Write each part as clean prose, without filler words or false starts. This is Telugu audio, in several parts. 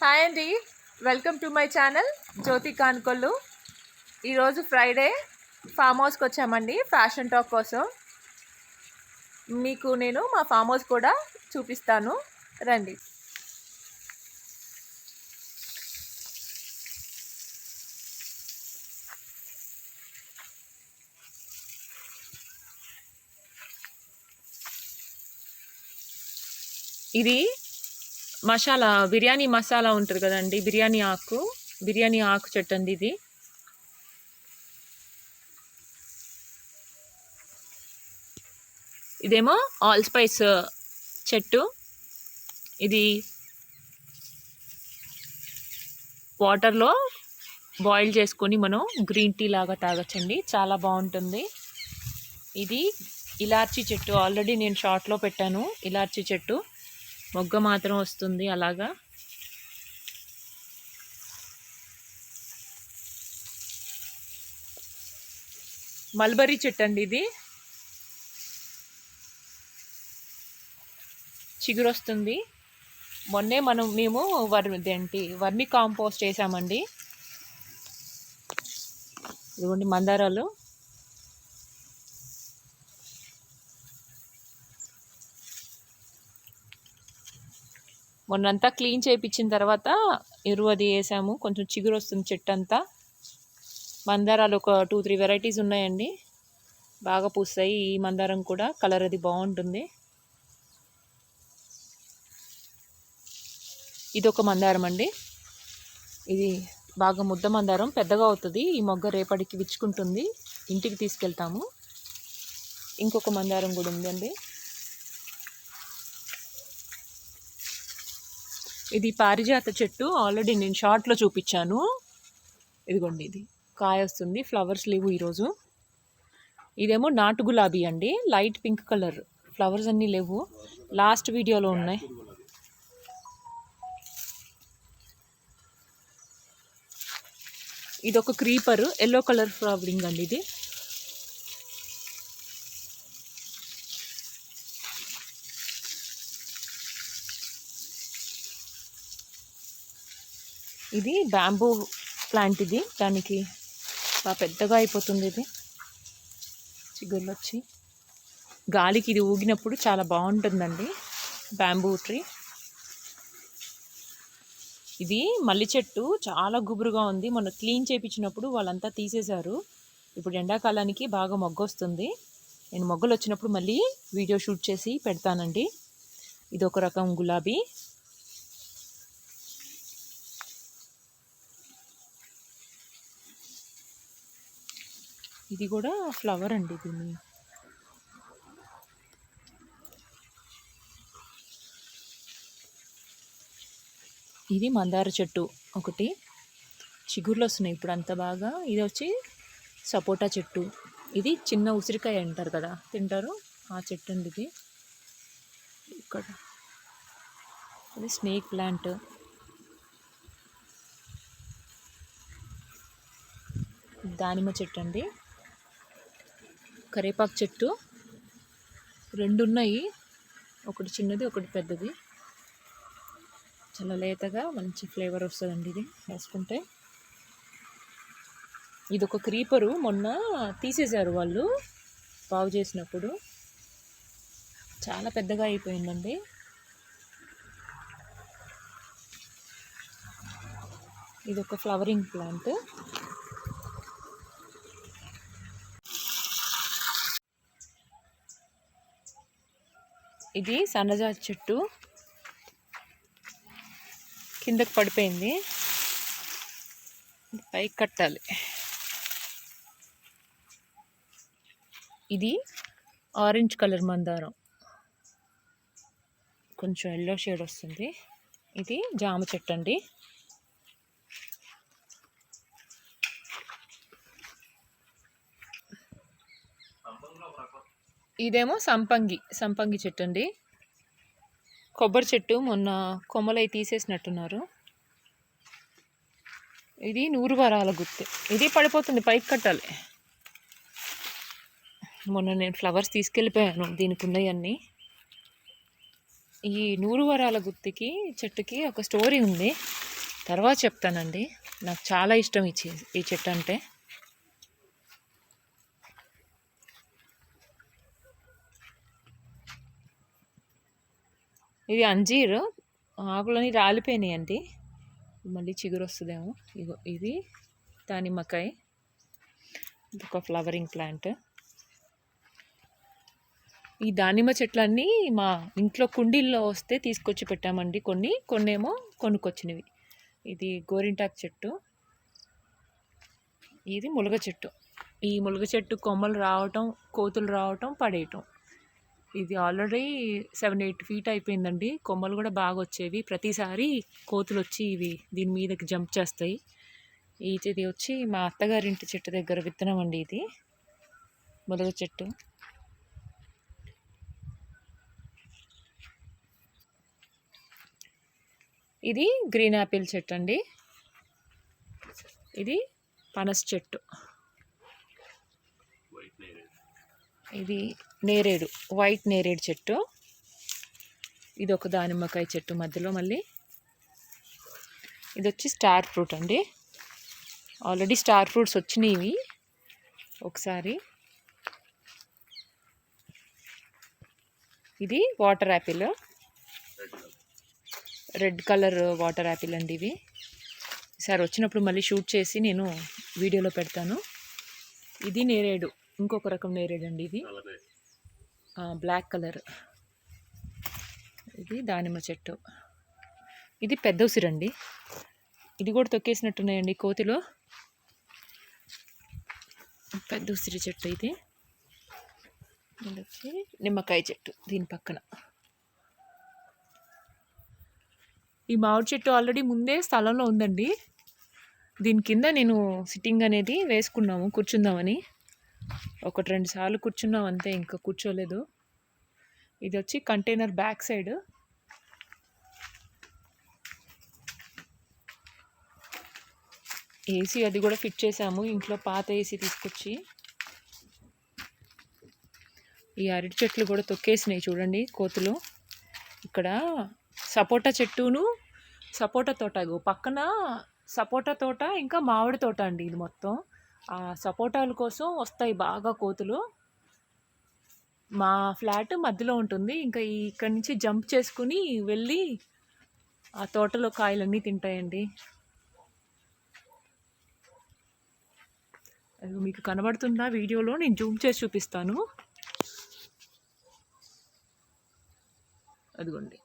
హాయ్ అండి, వెల్కమ్ టు మై ఛానల్ జ్యోతి కానుకొల్లు. ఈరోజు ఫ్రైడే ఫామ్ హౌస్కి వచ్చామండి ఫ్యాషన్ టాక్ కోసం. మీకు నేను మా ఫామ్ హౌస్ కూడా చూపిస్తాను, రండి. ఇది మసాలా బిర్యానీ మసాలా ఉంటుంది కదండి, బిర్యానీ ఆకు చెట్టు అండి ఇది. ఇదేమో ఆల్ స్పైస్ చెట్టు. ఇది వాటర్లో బాయిల్ చేసుకొని మనం గ్రీన్ టీ లాగా తాగొచ్చండి, చాలా బాగుంటుంది. ఇది ఇలాచీ చెట్టు, ఆల్రెడీ నేను షార్ట్లో పెట్టాను. ఇలాచీ చెట్టు మొగ్గ మాత్రం వస్తుంది అలాగా. మల్బరీ చెట్టు అండి, ఇది చిగురు వస్తుంది. మొన్నే మేము వర్మి కాంపోస్ట్ వేసామండి. ఇదిగోండి మందారాలు. మొన్నంతా క్లీన్ చేయించిన తర్వాత ఎరువు అది వేసాము, కొంచెం చిగురు వస్తుంది చెట్టు అంతా. మందారాలు ఒక 2-3 వెరైటీస్ ఉన్నాయండి, బాగా పూస్తాయి. ఈ మందారం కూడా కలర్ అది బాగుంటుంది. ఇది ఒక మందారం అండి, ఇది బాగా ముద్ద మందారం, పెద్దగా అవుతుంది. ఈ మొగ్గ రేపటికి విచ్చుకుంటుంది, ఇంటికి తీసుకెళ్తాము. ఇంకొక మందారం కూడా ఉందండి. ఇది పారిజాత చెట్టు, ఆల్రెడీ నేను షార్ట్లో చూపించాను. ఇదిగోండి, ఇది కాయ వస్తుంది, ఫ్లవర్స్ లేవు ఈరోజు. ఇదేమో నాటు గులాబీ అండి, లైట్ పింక్ కలర్, ఫ్లవర్స్ అన్నీ లేవు, లాస్ట్ వీడియోలో ఉన్నాయి. ఇది ఒక క్రీపర్, ఎల్లో కలర్ ఫ్లవరింగ్ అండి. ఇది బ్యాంబూ ప్లాంట్, ఇది దానికి బాగా పెద్దగా అయిపోతుంది. ఇది చిగుర్లు వచ్చి గాలికి ఇది ఊగినప్పుడు చాలా బాగుంటుందండి, బ్యాంబూ ట్రీ. ఇది మల్లి చెట్టు, చాలా గుబురుగా ఉంది. మొన్న క్లీన్ చేయించినప్పుడు వాళ్ళంతా తీసేశారు. ఇప్పుడు ఎండాకాలానికి బాగా మొగ్గ వస్తుంది. నేను మొగ్గలు వచ్చినప్పుడు మళ్ళీ వీడియో షూట్ చేసి పెడతానండి. ఇది ఒక రకం గులాబీ. ఇది కూడా ఫ్లవర్ అండి. దీన్ని ఇది మందార చెట్టు ఒకటి, చిగుర్లు వస్తున్నాయి ఇప్పుడు అంత బాగా. ఇది వచ్చి సపోటా చెట్టు, ఇది చిన్న ఉసిరికాయ అంటారు కదా, తింటారు, ఆ చెట్టు అండి ఇది. ఇక్కడ ఇది స్నేక్ ప్లాంట్. దానిమ్మ చెట్టు అండి. కరేపాకు చెట్టు 2 ఉన్నాయి, ఒకటి చిన్నది ఒకటి పెద్దది. చాలా లేతగా మంచి ఫ్లేవర్ వస్తుందండి ఇది వేసుకుంటే. ఇది ఒక క్రీపరు, మొన్న తీసేశారు వాళ్ళు బాగు చేసినప్పుడు, చాలా పెద్దగా అయిపోయిందండి. ఇది ఒక ఫ్లవరింగ్ ప్లాంట్. ఇది సన్నజాజి చెట్టు, కిందకి పడిపోయింది, పైకి కట్టాలి. ఇది ఆరెంజ్ కలర్ మందారం, కొంచెం ఎల్లో షేడ్ వస్తుంది. ఇది జామ చెట్టు అండి. ఇదేమో సంపంగి చెట్టు అండి. కొబ్బరి చెట్టు మొన్న కొమ్మలై తీసేసినట్టున్నారు. ఇది 100 వరాల గుత్తి, ఇది పడిపోతుంది, పైకి కట్టాలి. మొన్న నేను ఫ్లవర్స్ తీసుకెళ్ళిపోయాను, దీనికి ఉన్నాయన్నీ. ఈ 100 వరాల గుత్తికి చెట్టుకి ఒక స్టోరీ ఉంది. తర్వాత చెప్తానండి. నాకు చాలా ఇష్టం ఈ చెట్టు అంటే. ఇది అంజీరు, ఆకులని రాలిపోయినాయండి. మళ్ళీ చిగురు వస్తుందేమో. ఇగో ఇది దానిమ్మకాయ, ఇది ఒక ఫ్లవరింగ్ ప్లాంట్. ఈ దానిమ్మ చెట్లన్నీ మా ఇంట్లో కుండీల్లో వస్తే తీసుకొచ్చి పెట్టామండి. కొన్నేమో కొనుక్కొచ్చినవి. ఇది గోరింటాకు చెట్టు, ఇది ములగ చెట్టు. ఈ ములగ చెట్టు కొమ్మలు రావటం, కోతులు రావటం, పడేయటం. ఇది ఆల్రెడీ 7-8 ఫీట్ అయిపోయిందండి. కొమ్మలు కూడా బాగా వచ్చేవి. ప్రతిసారి కోతులు వచ్చి దీని మీదకి జంప్ చేస్తాయి. ఇది వచ్చి మా అత్తగారింటి చెట్టు దగ్గర విత్తనం అండి. ఇది ములగ చెట్టు. ఇది గ్రీన్ యాపిల్ చెట్టు అండి. ఇది పనస చెట్టు. ఇది నేరేడు, వైట్ నేరేడు చెట్టు. ఇది ఒక దానిమ్మకాయ చెట్టు మధ్యలో. మళ్ళీ ఇది వచ్చి స్టార్ ఫ్రూట్ అండి. ఆల్రెడీ స్టార్ ఫ్రూట్స్ వచ్చినాయి ఒకసారి. ఇది water Apple, red colour water Apple అండి. ఇవి ఈసారి వచ్చినప్పుడు మళ్ళీ షూట్ చేసి నేను వీడియోలో పెడతాను. ఇది నేరేడు, ఇంకొక రకం నేరేడు అండి. ఇది బ్లాక్ కలర్. ఇది దానిమ్మ చెట్టు. ఇది పెద్ద ఉసిరండి. ఇది కూడా తొక్కేసినట్టున్నాయండి కోతిలో. పెద్ద ఉసిరి చెట్టు ఇది. ఇది వచ్చి నిమ్మకాయ చెట్టు దీని పక్కన. ఈ మామిడి చెట్టు ఆల్రెడీ ముందే స్థలంలో ఉందండి. దీని కింద నేను సిట్టింగ్ అనేది వేసుకున్నాము కూర్చుందామని. 1-2 సార్లు కూర్చున్నాం అంతే, ఇంకా కూర్చోలేదు. ఇది వచ్చి కంటైనర్ బ్యాక్ సైడ్. ఏసీ అది కూడా ఫిట్ చేసాము ఇంట్లో, పాత ఏసీ తీసుకొచ్చి. ఈ అరటి చెట్లు కూడా తొక్కేసినాయి చూడండి కోతులు. ఇక్కడ సపోటా చెట్టును సపోటా తోట, పక్కన సపోటా తోట ఇంకా మామిడి తోట అండి. ఇది మొత్తం ఆ సపోటాల కోసం వస్తాయి బాగా కోతులు. మా ఫ్లాట్ మధ్యలో ఉంటుంది. ఇంకా ఇక్కడి నుంచి జంప్ చేసుకుని వెళ్ళి ఆ తోటలో కాయలన్నీ తింటాయండి. అది మీకు కనబడుతుందా వీడియోలో? నేను జూమ్ చేసి చూపిస్తాను. అదిగోండి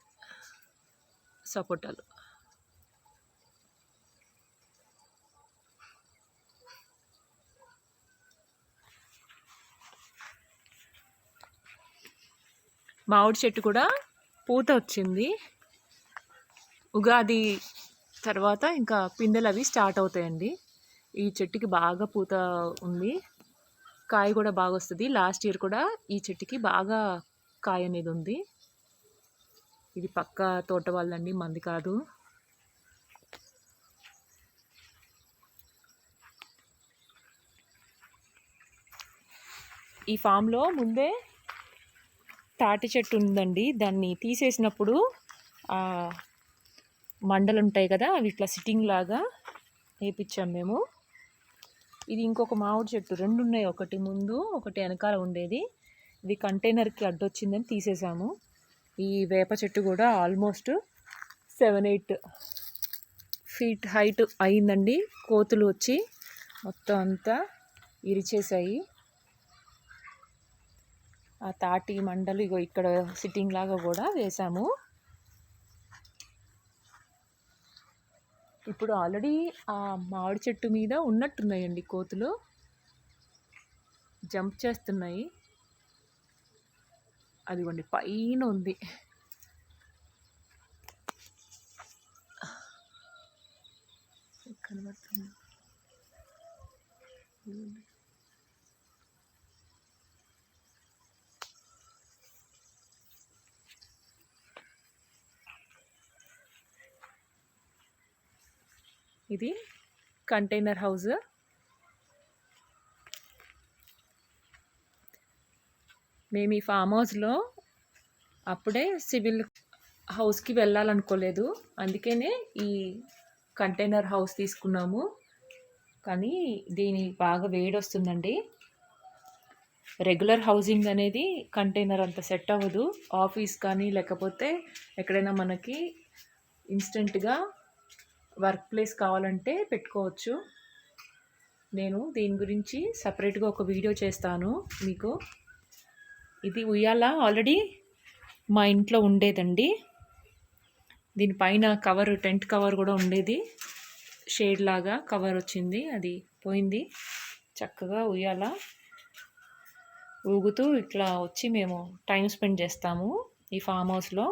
సపోటాలు. మామిడి చెట్టు కూడా పూత వచ్చింది. ఉగాది తర్వాత ఇంకా పిందెలు అవి స్టార్ట్ అవుతాయండి. ఈ చెట్టుకి బాగా పూత ఉంది, కాయ కూడా బాగా వస్తుంది. లాస్ట్ ఇయర్ కూడా ఈ చెట్టుకి బాగా కాయ అనేది ఉంది. ఇది పక్క తోట వాళ్ళండి, మంది కాదు. ఈ ఫామ్లో ముందే తాటి చెట్టు ఉందండి. దాన్ని తీసేసినప్పుడు మండలు ఉంటాయి కదా, అవి ఇట్లా సిట్టింగ్ లాగా వేయించాం మేము. ఇది ఇంకొక మామిడి చెట్టు, 2 ఉన్నాయి, ఒకటి ముందు ఒకటి వెనకాల ఉండేది. ఇది కంటైనర్కి అడ్డొచ్చిందని తీసేసాము. ఈ వేప చెట్టు కూడా ఆల్మోస్ట్ 7-8 ఫీట్ హైట్ అయిందండి. కోతులు వచ్చి మొత్తం అంతా ఇరిచేసాయి. ఆ తాటి మండలు ఇగో ఇక్కడ సిట్టింగ్ లాగా కూడా వేసాము. ఇప్పుడు ఆల్రెడీ ఆ మామిడి చెట్టు మీద ఉన్నట్టున్నాయండి కోతులు, జంప్ చేస్తున్నాయి. అదిగోండి పైన ఉంది. కనబడుతుంది. ఇది కంటైనర్ హౌస్. మేము ఈ ఫామ్ హౌస్లో అప్పుడే సివిల్ హౌస్కి వెళ్ళాలనుకోలేదు, అందుకనే ఈ కంటైనర్ హౌస్ తీసుకున్నాము, కానీ దీని బాగా వేడి వస్తుందండి. రెగ్యులర్ హౌసింగ్ అనేది కంటైనర్ అంత సెట్ అవ్వదు. ఆఫీస్ కానీ లేకపోతే ఎక్కడైనా మనకి ఇన్స్టెంట్గా వర్క్ ప్లేస్ కావాలంటే పెట్టుకోవచ్చు. నేను దీని గురించి సపరేట్గా ఒక వీడియో చేస్తాను మీకు. ఇది ఉయ్యాల ఆల్రెడీ మా ఇంట్లో ఉండేదండి. దీనిపైన కవర్, టెంట్ కవర్ కూడా ఉండేది. షేడ్ లాగా కవర్ వచ్చింది, అది పోయింది. చక్కగా ఉయ్యాల ఊగుతూ ఇట్లా వచ్చి మేము టైం స్పెండ్ చేస్తాము ఈ ఫామ్ హౌస్లో.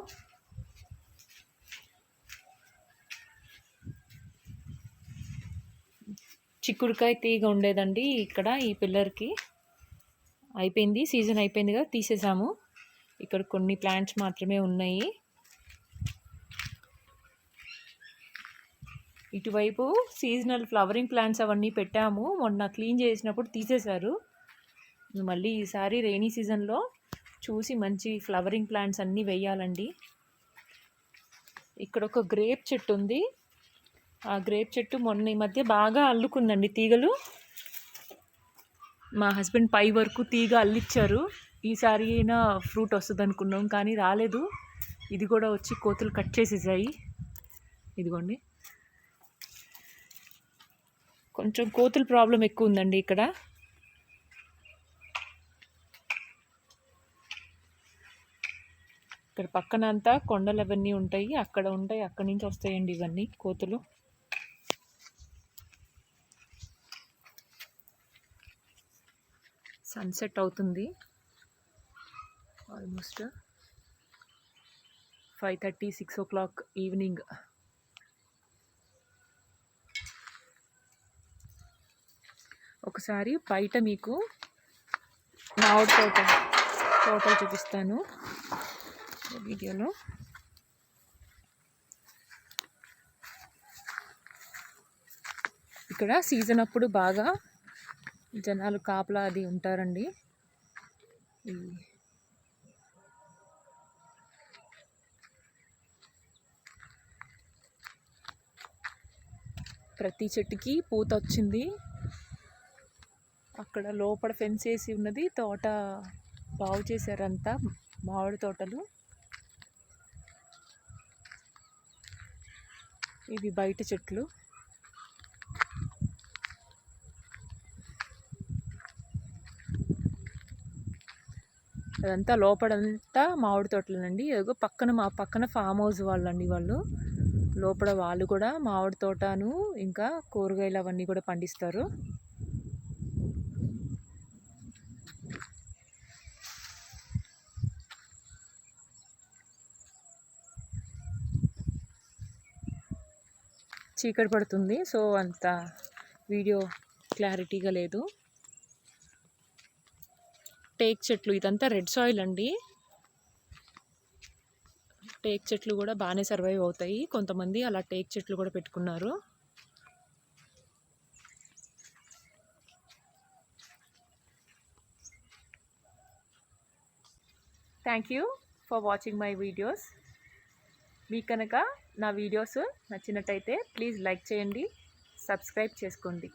చిక్కుడుకాయ తీగ ఉండేదండి ఇక్కడ ఈ పిల్లర్కి. అయిపోయింది, సీజన్ అయిపోయింది కదా, తీసేసాము. ఇక్కడ కొన్ని ప్లాంట్స్ మాత్రమే ఉన్నాయి. ఇటువైపు సీజనల్ ఫ్లవరింగ్ ప్లాంట్స్ అవన్నీ పెట్టాము. మొన్న క్లీన్ చేసినప్పుడు తీసేశారు. మళ్ళీ ఈసారి రెయినీ సీజన్లో చూసి మంచి ఫ్లవరింగ్ ప్లాంట్స్ అన్నీ వేయాలండి. ఇక్కడ ఒక గ్రేప్ చెట్టు ఉంది. ఆ గ్రేప్ చెట్టు మొన్న ఈ మధ్య బాగా అల్లుకుందండి తీగలు. మా హస్బెండ్ పై వరకు తీగ అల్లిచ్చారు. ఈసారి అయినా ఫ్రూట్ వస్తుంది అనుకున్నాం, కానీ రాలేదు. ఇది కూడా వచ్చి కోతులు కట్ చేసేసాయి. ఇదిగోండి, కొంచెం కోతుల ప్రాబ్లం ఎక్కువ ఉందండి ఇక్కడ. ఇక్కడ పక్కన అంతా కొండలు అవన్నీ ఉంటాయి, అక్కడ ఉంటాయి, అక్కడి నుంచి వస్తాయండి ఇవన్నీ కోతులు. సన్సెట్ అవుతుంది, ఆల్మోస్ట్ 5:30, 6 o'clock ఈవినింగ్. ఒకసారి బయట మీకు మామిడి తోటలు చూపిస్తాను వీడియోలో. ఇక్కడ సీజన్ అప్పుడు బాగా జనాలు కాపలా అది ఉంటారండి. ప్రతి చెట్టుకి పూత వచ్చింది. అక్కడ లోపల ఫెన్స్ వేసి ఉన్నది, తోట బాగు చేశారంతా, మామిడి తోటలు. ఇవి బయట చెట్లు. అదంతా లోపలంతా మామిడి తోటలేనండి. ఏదో మా పక్కన ఫామ్ హౌస్ వాళ్ళండి వాళ్ళు. లోపల వాళ్ళు కూడా మామిడి తోటను ఇంకా కూరగాయలు అవన్నీ కూడా పండిస్తారు. చీకటి పడుతుంది, సో అంత వీడియో క్లారిటీగా లేదు. టేక్ చెట్లు, ఇదంతా రెడ్ సాయిల్ అండి. టేక్ చెట్లు కూడా బాగానే సర్వైవ్ అవుతాయి. కొంతమంది అలా టేక్ చెట్లు కూడా పెట్టుకున్నారు. Thank you for watching my videos. మీకు కనుక నా వీడియోస్ నచ్చినట్టయితే ప్లీజ్ లైక్ చేయండి, సబ్స్క్రైబ్ చేసుకోండి.